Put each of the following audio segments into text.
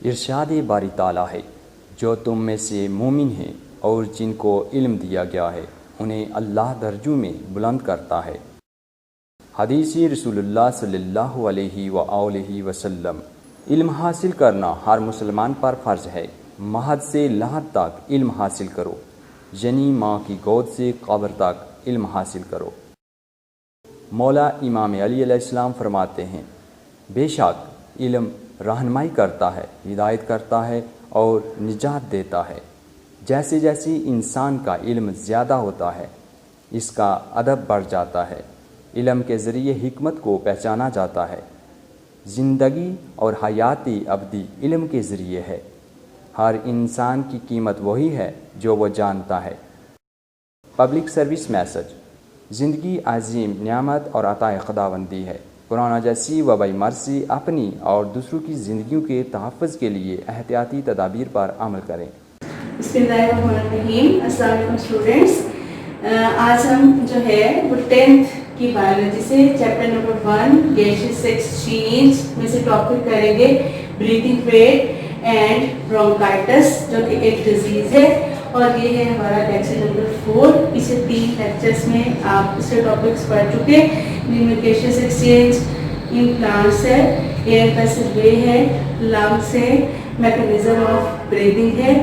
इरशाद बारी ताला है, जो तुम में से मोमिन हैं और जिनको इल्म दिया गया है उन्हें अल्लाह दर्जों में बुलंद करता है। हदीसी रसूलुल्लाह सल्लल्लाहु अलैहि वसल्लम। इल्म हासिल करना हर मुसलमान पर फ़र्ज़ है। महद से लहद तक इल्म हासिल करो, यानी माँ की गोद से कब्र तक इल्म हासिल करो। मौला इमाम अली अलैहिस्सलाम फरमाते हैं, बेशक इल्म रहनुमाई करता है, हिदायत करता है और निजात देता है। जैसे जैसे इंसान का इल्म ज़्यादा होता है, इसका अदब बढ़ जाता है। इल्म के ज़रिए हिकमत को पहचाना जाता है। ज़िंदगी और हयाती अबदी इल्म के ज़रिए है। हर इंसान की कीमत वही है जो वो जानता है। Public service message. ज़िंदगी अजीम नेमत और अताए खुदावंदी है। कुरान जैसी वबाई मर्सी अपनी और दूसरों की ज़िंदगियों के तहफ़्फ़ुज़ के लिए एहतियाती तदाबीर पर अमल करें। बिस्मिल्लाहिर्रहमानिर्रहीम। अस्सलाम वालेकुम स्टूडेंट्स। आज हम जो है वो 10th की बायोलॉजी से चैप्टर नंबर 1 गैसेस एक्सचेंज में से टॉपिक करेंगे ब्रीथिंग रेट एंड ब्रोंकाइटिस, जो कि एक डिजीज़ है। और ये है हमारा लेक्चर नंबर 4। पिछले 3 लेक्चर्स में आप इसके टॉपिक्स पढ़ चुके। जिनमें गैसेस एक्सचेंज इन प्लांट्स है, एयर का सर्वे है, लंग्स है, मैकेनिज्म ऑफ ब्रीदिंग है।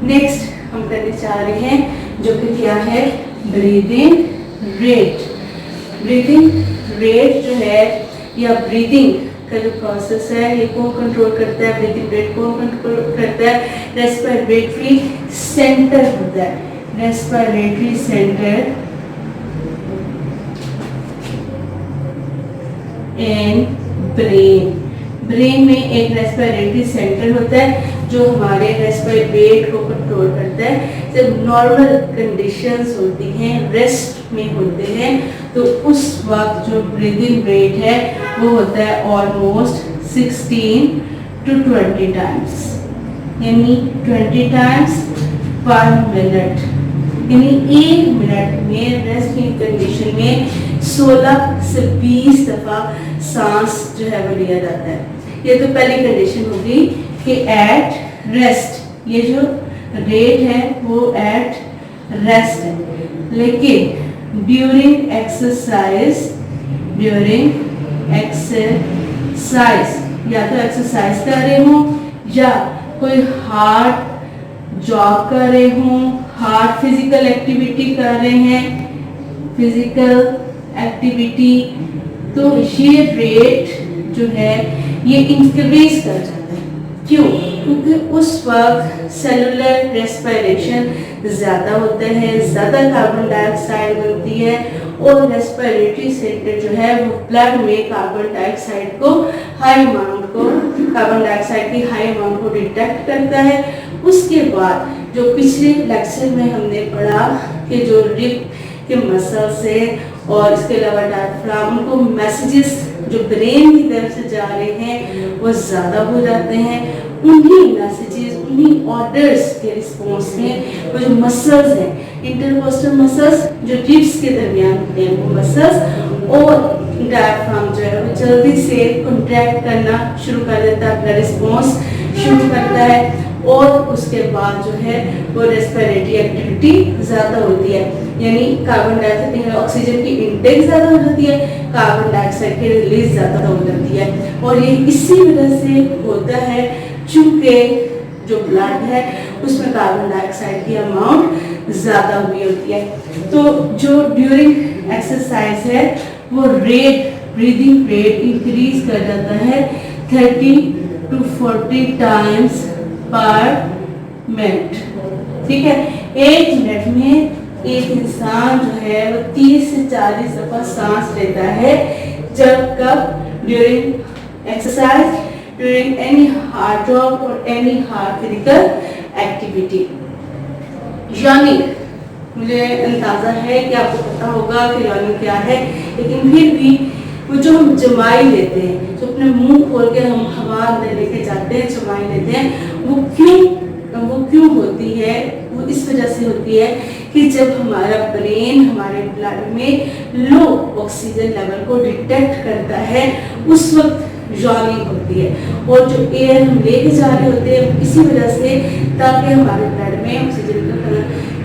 नेक्स्ट हम करने जा रहे हैं जो कि क्या है, ब्रीदिंग रेट। ब्रीदिंग रेट जो है या ब्रीदिंग का जो प्रोसेस है ये कौन कंट्रोल करता है, ब्रीदिंग रेट कौन कंट्रोल करता है, रेस्पिरेटरी सेंटर होता है। Respiratory centre in brain. Brain में एक रेस्पिरेटरी सेंटर होता है जो हमारे रेस्पिरेटरी रेट को कंट्रोल करता है। जब नॉर्मल कंडीशंस होती हैं, रेस्ट में होते हैं, तो उस वक्त जो ब्रीदिंग रेट है वो होता है ऑलमोस्ट 16 to 20 टाइम्स, यानी 20 टाइम्स पर मिनट। यानी 1 मिनट में रेस्ट की कंडीशन में 16 से 20 दफ़ा सांस जो है वो लिया जाता है। ये तो पहली कंडीशन होगी कि एट रेस्ट, ये जो रेट है वो एट रेस्ट है। लेकिन ड्यूरिंग एक्सरसाइज, या तो एक्सरसाइज कर रहे हो या कोई हार्ड जॉब कर रहे हो, हार्ड फिजिकल एक्टिविटी कर रहे हैं, फिजिकल एक्टिविटी, तो ये रेट जो है ये इंक्रीज कर जाता है। क्यों? क्योंकि उस वक्त सेलुलर रेस्पिरेशन ज़्यादा होता है, ज़्यादा कार्बन डाइऑक्साइड बनती है और रेस्पिरेटरी सेंटर जो है वो ब्लड में कार्बन डाइऑक्साइड को कार्बन डाइऑक्साइड की हाई अमाउंट को डिटेक्ट करता है। उसके बाद जो पिछले लेक्चर में हमने पढ़ा कि जो रिब के मसल्स है और इसके अलावा डायफ्राम, उनको मैसेजेस जो ब्रेन की तरफ से जा रहे हैं वो ज़्यादा हो जाते हैं। उन्हीं मैसेजेस, उन्हीं ऑर्डर्स के रिस्पॉन्स में वो जो मसल्स हैं, इंटरकोस्टल मसल्स जो रिब्स के दरमियान होते हैं वो मसल्स और डायफ्राम जो है वो जल्दी से कॉन्ट्रैक्ट करना शुरू कर देता है, अपना रिस्पॉन्स शुरू करता है और उसके बाद जो है वो रेस्पिरेटरी एक्टिविटी ज़्यादा होती है। यानी कार्बन डाइऑक्साइड, ऑक्सीजन की इंटेक ज़्यादा हो जाती है, कार्बन डाइऑक्साइड की रिलीज ज़्यादा हो जाती है। और ये इसी वजह से होता है चूँकि जो ब्लड है उसमें कार्बन डाइऑक्साइड की अमाउंट ज़्यादा हुई होती है। तो जो ड्यूरिंग एक्सरसाइज है वो रेट, ब्रीदिंग रेट इंक्रीज कर जाता है 30 to 40 टाइम्स पर मिनट। ठीक है, 1 मिनट में एक इंसान जो है वो 30 से 40 दफ़ा सांस लेता है। जब कब? During exercise, during any hard job और एनी हार्ड फिजिकल एक्टिविटी। यानी मुझे अंदाज़ा है कि आपको पता होगा कि यानी क्या है, लेकिन फिर भी वो जो हम जमाई लेते हैं, जो अपने मुंह खोल के हम हवा अंदर लेके जाते हैं, जमाई लेते हैं, वो क्यों होती है? वो इस वजह से होती है कि जब हमारा ब्रेन हमारे ब्लड में लो ऑक्सीजन लेवल को डिटेक्ट करता है, उस वक्त जॉनिंग होती है, और जो एयर हम लेके जा रहे होते हैं इसी वजह से, ताकि हमारे ब्लड में ऑक्सीजन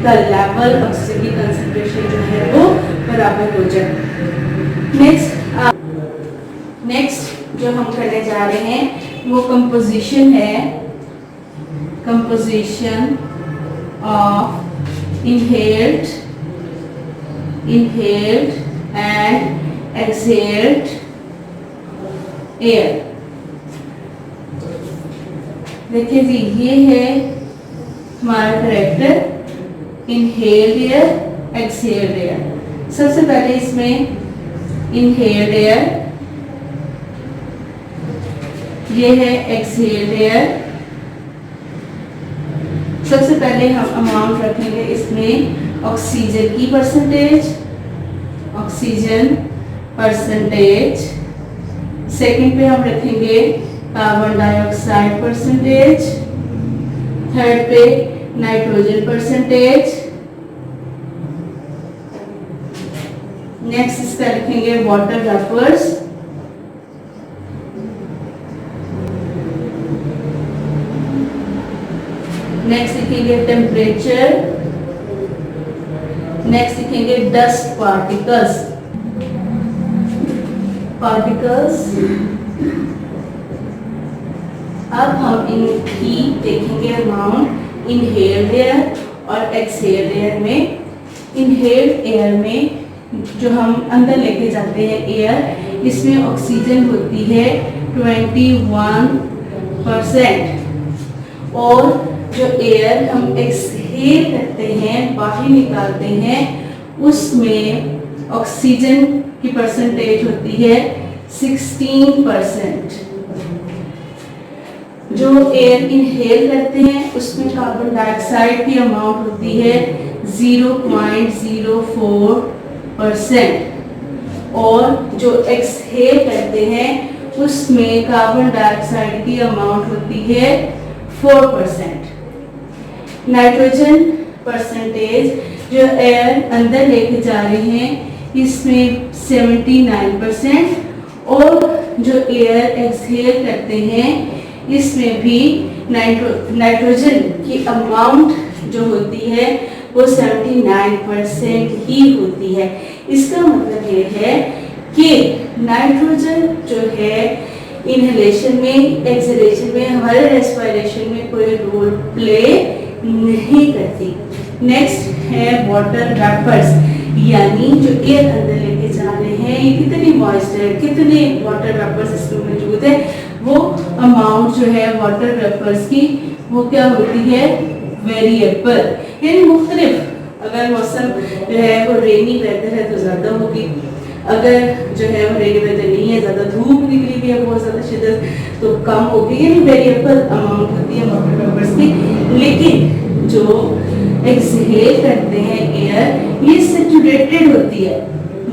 का लेवल, ऑक्सीजन की कंसंट्रेशन जो है वो बराबर हो जाए। नेक्स्ट जो हम करने जा रहे हैं वो कंपोजिशन है, composition of inhaled and exhaled air. देखिए जी, ये है हमारा character, inhaled air, exhaled air. सबसे पहले इसमें इनहेल्ड एयर, ये है एक्सहेल्ड एयर। सबसे पहले हम अमाउंट रखेंगे इसमें ऑक्सीजन की परसेंटेज, ऑक्सीजन परसेंटेज। सेकंड पे हम रखेंगे कार्बन डाइऑक्साइड परसेंटेज। थर्ड पे नाइट्रोजन परसेंटेज। नेक्स्ट इसका लिखेंगे वाटर वेपर्स। नेक्स्ट लिखेंगे टेम्परेचर। नेक्स्ट लिखेंगे डस्ट पार्टिकल्स। अब हम इनकी देखेंगे अमाउंट इनहेल्ड एयर और एक्सहेल्ड एयर में। इनहेल्ड एयर में जो हम अंदर लेके जाते हैं एयर, इसमें ऑक्सीजन होती है 21%, और जो एयर हम एक्सहेल करते हैं, बाहर निकालते हैं, उसमें ऑक्सीजन की परसेंटेज होती है 16%। जो एयर इनहेल करते हैं उसमें कार्बन डाइऑक्साइड की अमाउंट होती है 0.04%, और जो एक्सहेल करते हैं उसमें कार्बन डाइऑक्साइड की अमाउंट होती है 4%। नाइट्रोजन परसेंटेज जो एयर अंदर लेके जा रहे हैं इसमें 79%, और जो एयर एक्सहेल करते हैं इसमें भी नाइट्रोजन की अमाउंट जो होती है वो 79% ही होती है। इसका मतलब ये है कि नाइट्रोजन जो है इनहेलेशन में, एक्सहेलेशन में, हमारे रेस्पिरेशन में कोई रोल प्ले नहीं करती। नेक्स्ट है वाटर वेपर्स, यानी जो एयर अंदर लेके जा रहे हैं ये कितनी मॉइस्ट है, कितने वाटर वेपर्स इसमें मौजूद है, वो अमाउंट जो है वाटर वेपर्स की वो क्या होती है, वेरिएबल, यानी मुख्तलिफ। अगर मौसम जो है वो रेनी वेदर है तो ज़्यादा होगी, अगर जो है वो रेनी वेदर नहीं है, ज़्यादा धूप निकली भी है, बहुत ज़्यादा शिद्दत, तो कम होगी। यानी वेरिएबल अमाउंट होती है वाटर वेपर्स की। लेकिन जो एक्सहेल करते हैं एयर, ये सैचुरेटेड होती है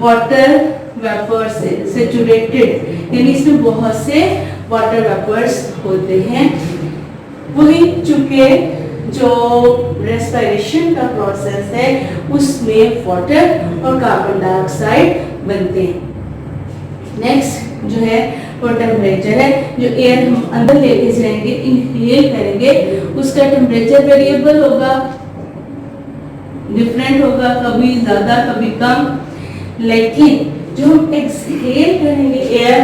वाटर वेपर से, सैचुरेटेड, यानी इसमें बहुत से वाटर वेपर्स होते हैं। वही चूंकि जो रेस्पिरेशन का प्रोसेस है उसमें वाटर और कार्बन डाइऑक्साइड बनते हैं। नेक्स्ट जो है वो टेम्परेचर है, जो एयर हम अंदर लेके जाएंगे, इनहेल करेंगे, उसका टेम्परेचर वेरिएबल होगा, डिफरेंट होगा, कभी ज्यादा कभी कम। लेकिन जो हम एक्सहेल करेंगे एयर,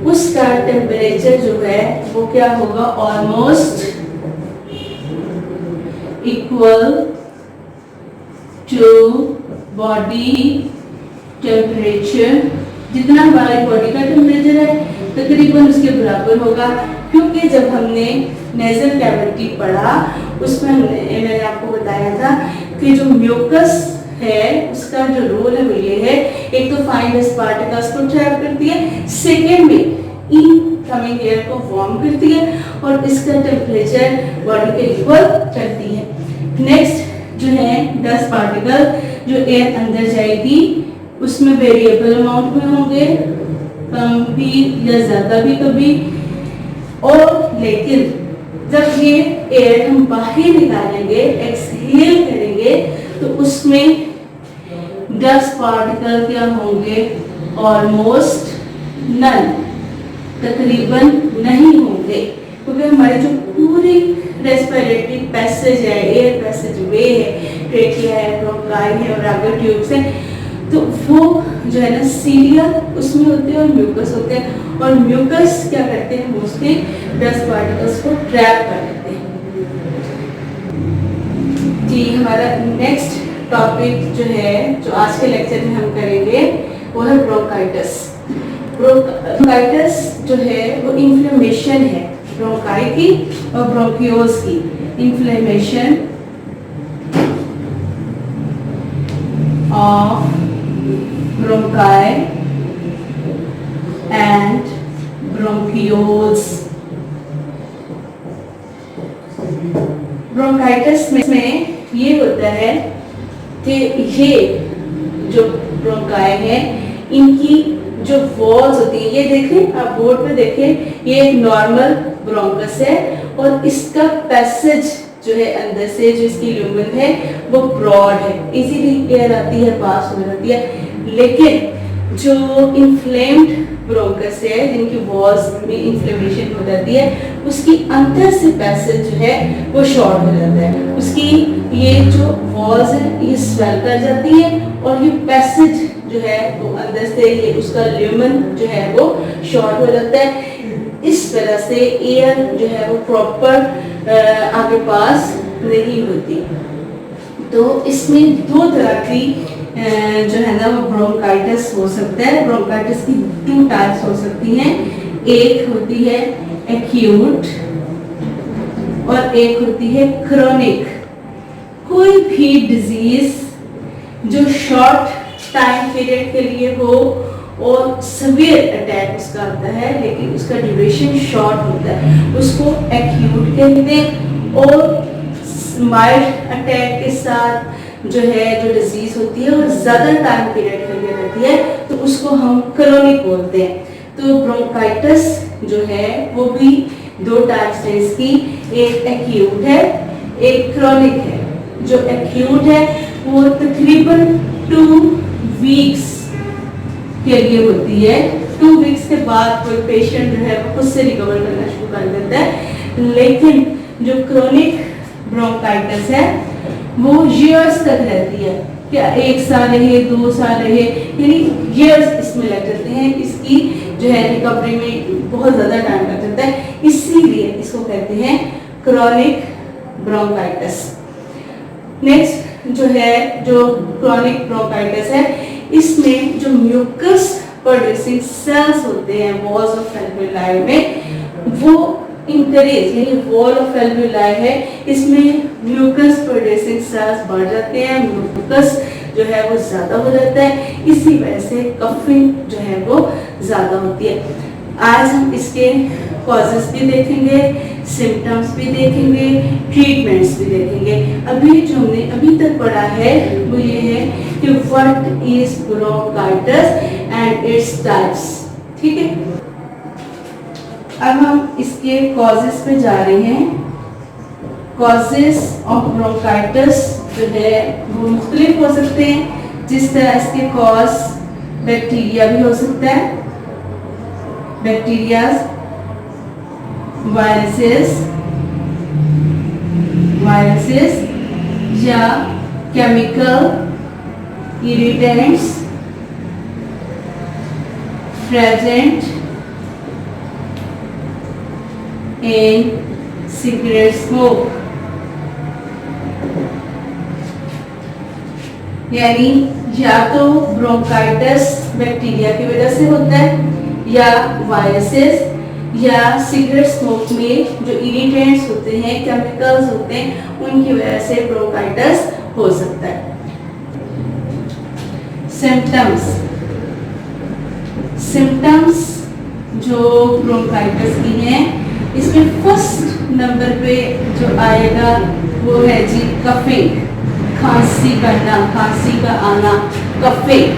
उसका टेम्परेचर जो है वो क्या होगा, almost equal to body temperature. जितना हमारी बॉडी का टेम्परेचर है तकरीबन उसके बराबर होगा, क्योंकि जब हमने नेजल कैविटी पढ़ा उसमें मैंने आपको बताया था कि जो म्यूकस है उसका जो रोल है वो ये है, एक तो फाइन डस्ट पार्टिकल्स को ट्रैप करती है, सेकेंड में इनकमिंग एयर को वार्म करती है, और इसका टेम्परेचर बॉडी के इक्वल करती है। नेक्स्ट जो है डस्ट पार्टिकल, जो एयर अंदर जाएगी उसमें वेरिएबल अमाउंट में होंगे, कम भी या ज्यादा भी कभी, और लेकिन जब ये एयर हम बाहर निकालेंगे, एक्सहेल करेंगे, तो उसमें डस्ट पार्टिकल क्या होंगे, ऑलमोस्ट नन। तकरीबन नहीं होंगे, क्योंकि हमारे जो पूरी रेस्पिरेटरी पैसेज है, एयर पैसेज वे है, ट्रेकिया है, ब्रोंकाई है और आगे ट्यूब्स है, तो वो जो है ना सीलिया उसमें होते हैं और म्यूकस होते हैं, और म्यूकस क्या करते हैं, मोस्टली डस्ट पार्टिकल्स को ट्रैप कर लेते हैं। जी, हमारा नेक्स्ट टॉपिक जो है, जो आज के लेक्चर में हम करेंगे, वो है ब्रोंकाइटिस। ब्रोंकाइटिस जो है वो इन्फ्लेमेशन है ब्रोंकाई की और ब्रोंकियोल्स की। Inflammation of bronchi and bronchioles. Bronchitis में ये होता है कि ये जो ब्रोंकाई है, इनकी जो वॉल्स होती है, ये देखें आप बोर्ड पे देखें, ये एक नॉर्मल ब्रोंकस है और इसका पैसेज जो है अंदर से जो इसकी ल्यूमेन है वो ब्रॉड है, इजीली एयर आती है, पास हो जाती है। लेकिन जो इन्फ्लेम्ड ब्रोंकस है, जिनकी वॉल्स में इन्फ्लेमेशन हो जाती है, उसकी अंदर से पैसेज जो है वो शॉर्ट हो जाता है। उसकी ये जो वॉल्स है ये स्वेल कर जाती है और ये पैसेज जो है वो अंदर से ये उसका ल्यूमेन जो है वो शॉर्ट हो जाता है। इस तरह से एयर जो है वो प्रॉपर आगे पास नहीं होती। तो इसमें दो तरह की जो है ना वो ब्रोंकाइटिस हो सकता है। ब्रोंकाइटिस की 2 टाइप्स हो सकती हैं, एक होती है एक्यूट और एक होती है क्रोनिक। कोई भी डिजीज जो शॉर्ट टाइम पीरियड के लिए हो और सीवियर अटैक उसका आता है, लेकिन उसका ड्यूरेशन शॉर्ट होता है, उसको एक्यूट कहते हैं। और माइल्ड अटैक के साथ जो है जो डिजीज होती है और ज्यादा टाइम पीरियड के लिए रहती है, तो उसको हम क्रोनिक बोलते हैं। तो ब्रोंकाइटिस जो है वो भी 2 टाइप्स है इसकी, एक एक्यूट है, एक क्रोनिक है। जो एक्यूट है वो तकरीबन 2 वीक्स के लिए होती है। 2 वीक्स के बाद कोई पेशेंट जो है वो खुद से रिकवर करना शुरू कर देता है। लेकिन जो क्रोनिक ब्रोंकाइटिस है वो ईयर्स तक रहती है, क्या 1 साल रहे, 2 साल रहे, यानी ईयर्स इसमें लग जाते हैं। इसकी जो है रिकवरी में बहुत ज़्यादा टाइम लग जाता है, इसीलिए इसको कहते हैं क्रोनिक ब्रोंकाइटिस। नेक्स्ट जो है जो क्रोनिक ब्रोंकाइटिस है, इसमें जो म्यूकस प्रोड्यूसिंग सेल्स होते हैं वॉल्स ऑफ एल्वेओलाई में, वो इंक्रीज, यानी वॉल ऑफ एल्वेओलाई है, इसमें म्यूकस प्रोड्यूसिंग सेल्स बढ़ जाते हैं, म्यूकस जो है वो ज्यादा हो जाता है, इसी वजह से कफिंग जो है वो ज्यादा होती है। आज हम इसके कॉजेस भी देखेंगे, सिम्टम्स भी देखेंगे, ट्रीटमेंट्स भी देखेंगे। अभी जो हमने अभी तक पढ़ा है वो ये है कि what is bronchitis and its types. ठीक है, अब हम इसके कॉजेस पे जा रहे हैं। कॉजेस ऑफ ब्रोंकाइटिस जो है वो मुख्तलिफ हो सकते हैं, जिस तरह इसके कॉज बैक्टीरिया भी हो सकता है, बैक्टीरिया, वायरसेस या chemical irritants present in cigarette smoke, यानी या तो ब्रोंकाइटिस बैक्टीरिया की वजह से होता है, या वायरसेस या सिगरेट स्मोक में जो इरिटेंट्स होते हैं, केमिकल्स होते हैं, उनकी वजह से ब्रोंकाइटिस हो सकता है। सिम्टम्स जो ब्रोंकाइटिस की हैं, इसमें फर्स्ट नंबर पे जो आएगा वो है जी कफिंग, खांसी करना, खांसी का आना, कफिंग।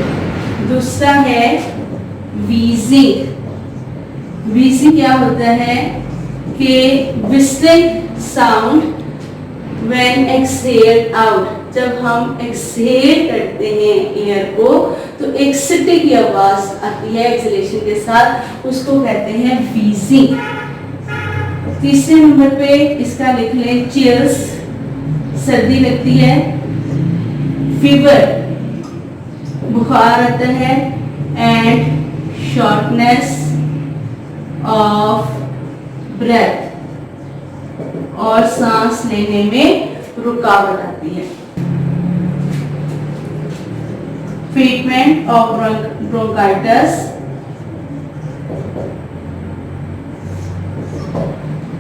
दूसरा है वीजिंग। वीजिंग क्या होता है कि whistling sound When exhaled out, जब हम एक्सहेल करते हैं एयर को तो एक सिटी की आवाज आती है एक्सहेलेशन के साथ, उसको कहते हैं व्हीजिंग। तीसरे नंबर पे इसका लिख लें चिल्स, सर्दी लगती है, फीवर बुखार आता है, एंड शॉर्टनेस ऑफ ब्रेथ और सांस लेने में रुकावट आती है। Treatment of bronchitis.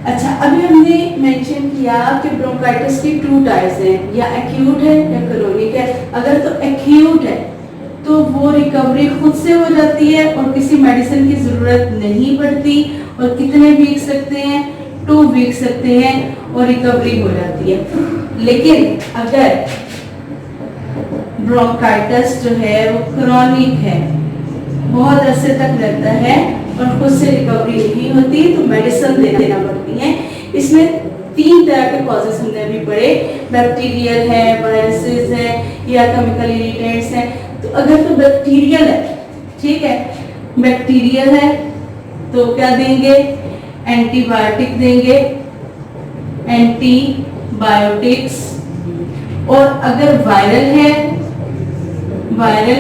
अच्छा, अभी हमने मेंशन किया कि ब्रोंकाइटिस की 2 टाइप्स हैं, या एक्यूट है या क्रोनिक है। अगर तो एक्यूट है तो वो रिकवरी खुद से हो जाती है और किसी मेडिसिन की जरूरत नहीं पड़ती, और कितने वीक सकते हैं, 2 वीक सकते हैं और रिकवरी हो जाती है। लेकिन अगर ब्रोंकाइटिस जो है वो क्रोनिक है, बहुत अरसे तक रहता है और खुद से रिकवरी नहीं होती, तो मेडिसिन देना पड़ती है। इसमें 3 तरह के कॉजेस हमने अभी पढ़े, बैक्टीरियल है, वायरसेस है या केमिकल इरिटेंट्स हैं। तो अगर तो बैक्टीरियल है, ठीक है, बैक्टीरियल है तो क्या देंगे, एंटीबायोटिक देंगे, एंटीबायोटिक्स। और अगर वायरल है, वायरल